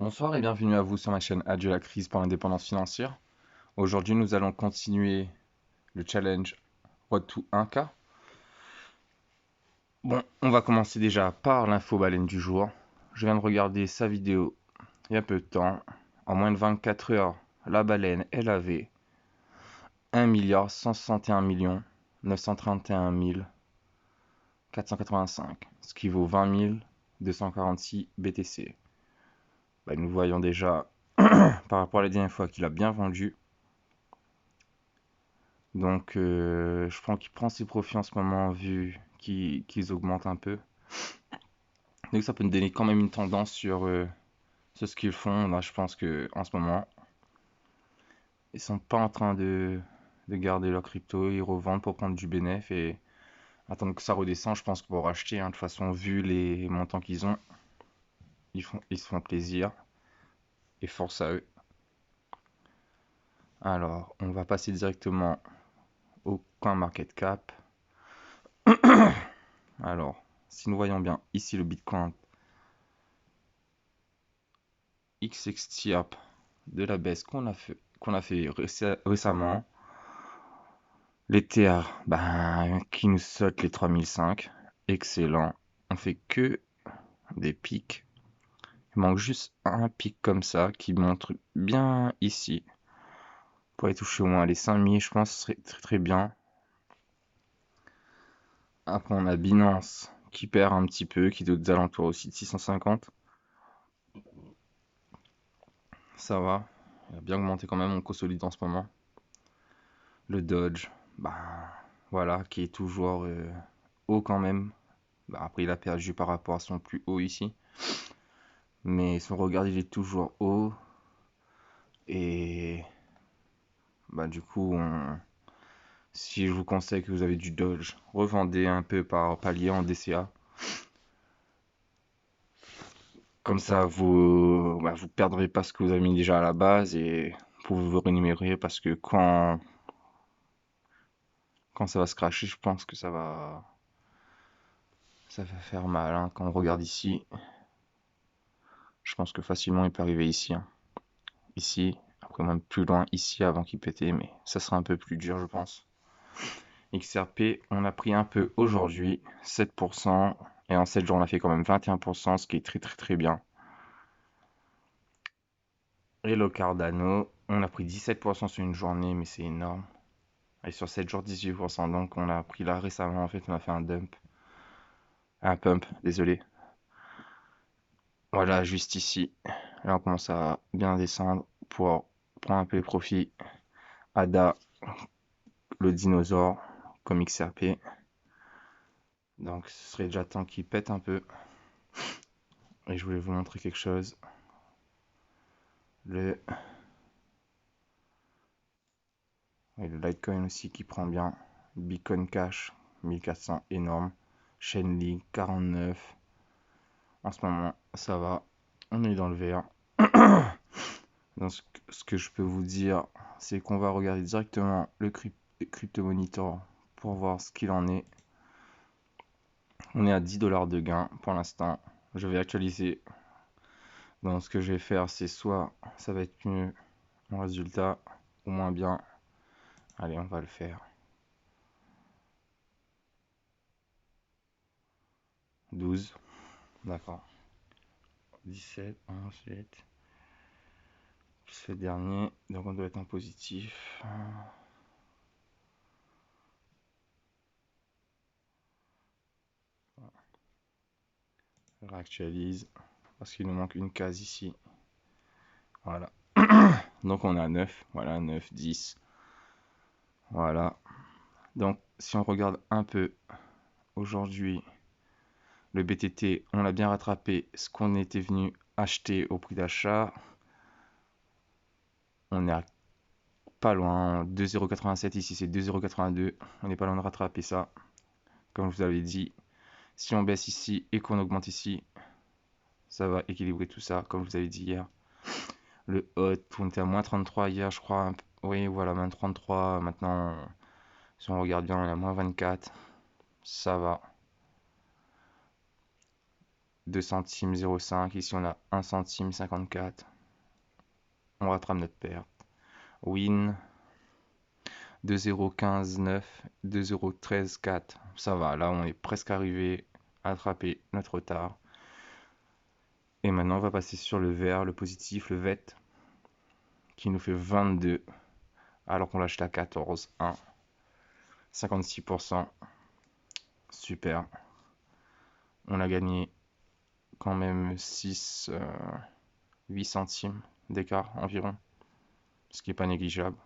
Bonsoir et bienvenue à vous sur ma chaîne Adieu la crise pour l'indépendance financière. Aujourd'hui, nous allons continuer le challenge Road to 1K. Bon, on va commencer déjà par l'info baleine du jour. Je viens de regarder sa vidéo il y a peu de temps. En moins de 24 heures, la baleine, elle avait 1 161 931 485, ce qui vaut 20 246 BTC. Nous voyons déjà, par rapport à la dernière fois, qu'il a bien vendu. Donc, je pense qu'il prend ses profits en ce moment, vu qu'ils augmentent un peu. Donc, ça peut nous donner quand même une tendance sur ce qu'ils font. Là, je pense que en ce moment, ils sont pas en train de garder leur crypto. Ils revendent pour prendre du bénéf et attendre que ça redescende. Je pense qu'ils vont racheter, hein. De toute façon, vu les montants qu'ils ont, ils se font plaisir. Et force à eux. Alors, on va passer directement au coin market cap. Alors, si nous voyons bien ici le Bitcoin XXTIAP de la baisse qu'on a fait récemment. Les TR, qui nous saute les 3005. Excellent. On fait que des pics. Il manque juste un pic comme ça qui montre bien ici. Pour aller toucher au moins les 5000, je pense que ce serait très très bien. Après, on a Binance qui perd un petit peu, qui est aux alentours aussi de 650. Ça va. Il a bien augmenté quand même, on consolide en ce moment. Le Dodge, voilà, qui est toujours haut quand même. Après, il a perdu par rapport à son plus haut ici. Mais son regard, il est toujours haut. Et du coup, si je vous conseille que vous avez du Dodge, revendez un peu par palier en DCA. Comme ça, vous perdrez pas ce que vous avez mis déjà à la base et vous vous rémunérer parce que quand ça va se cracher, je pense que ça va faire mal, hein. Quand on regarde ici, je pense que facilement il peut arriver ici, hein. Ici, après même plus loin ici avant qu'il pétait, mais ça sera un peu plus dur, je pense. XRP, on a pris un peu aujourd'hui, 7%, et en 7 jours on a fait quand même 21%, ce qui est très très très bien. Et le Cardano, on a pris 17% sur une journée, mais c'est énorme. Et sur 7 jours, 18%, donc on a pris là récemment, en fait, on a fait un dump. Un pump, désolé. Voilà, juste ici. Là, on commence à bien descendre pour prendre un peu les profits. ADA, le dinosaure, comme XRP. Donc, ce serait déjà temps qu'il pète un peu. Et je voulais vous montrer quelque chose. Le Litecoin aussi qui prend bien. Bitcoin Cash, 1400, énorme. Chainlink, 49. En ce moment, ça va. On est dans le vert. Donc, ce que je peux vous dire, c'est qu'on va regarder directement le Crypto Monitor pour voir ce qu'il en est. On est à 10 $ de gain pour l'instant. Je vais actualiser. Donc, ce que je vais faire, c'est soit ça va être mieux mon résultat, ou moins bien. Allez, on va le faire. 12. D'accord. 17, ensuite. Ce dernier, donc on doit être en positif. Je réactualise parce qu'il nous manque une case ici. Voilà. Donc on a 9. Voilà, 9, 10. Voilà. Donc si on regarde un peu aujourd'hui, le BTT, on l'a bien rattrapé ce qu'on était venu acheter au prix d'achat. On est à pas loin, 2,87 ici, c'est 2,82. On n'est pas loin de rattraper ça. Comme je vous avais dit, si on baisse ici et qu'on augmente ici, ça va équilibrer tout ça, comme je vous avais dit hier. Le hot, on était à moins 33 hier, je crois. Oui, voilà, moins 33. Maintenant, si on regarde bien, on est à moins 24. Ça va. 2 centimes 0,5. Ici, on a 1 centime 54. On rattrape notre perte. Win 2,015,9, 2,013,4. Ça va, là, on est presque arrivé à attraper notre retard. Et maintenant, on va passer sur le vert, le positif, le VET, qui nous fait 22, alors qu'on l'a acheté à 14, 1, 56%. Super. On a gagné quand même 8 centimes d'écart environ, ce qui n'est pas négligeable.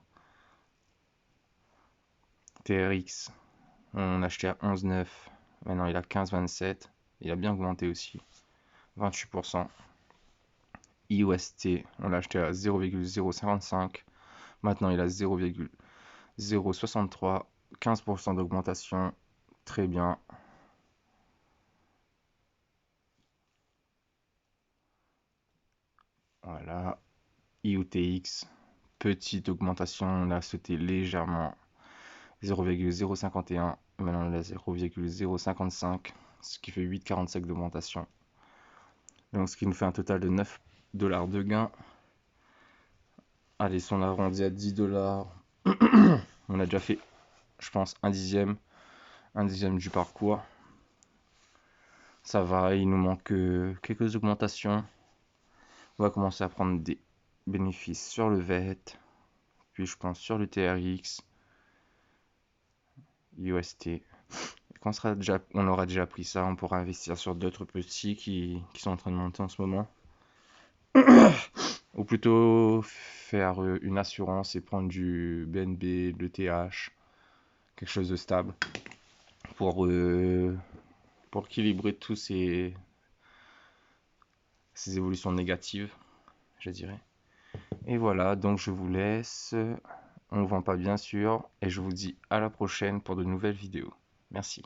TRX, on a acheté à 11,9, maintenant il a 15,27, il a bien augmenté aussi, 28%. IOST, on l'a acheté à 0,055, maintenant il a 0,063, 15% d'augmentation, très bien. Voilà, IOTX, petite augmentation, on a sauté légèrement, 0,051, maintenant on a 0,055, ce qui fait 8,47 d'augmentation. Donc ce qui nous fait un total de 9 $ de gain. Allez, si on arrondit à 10 $, on a déjà fait, je pense, un dixième du parcours. Ça va, il nous manque quelques augmentations. On va commencer à prendre des bénéfices sur le VET, puis je pense sur le TRX, UST. Quand on aura déjà pris ça, on pourra investir sur d'autres petits qui sont en train de monter en ce moment. Ou plutôt faire une assurance et prendre du BNB, le TH, quelque chose de stable pour équilibrer tous ces évolutions négatives, je dirais. Et voilà, donc je vous laisse. On ne vend pas bien sûr, et je vous dis à la prochaine pour de nouvelles vidéos. Merci.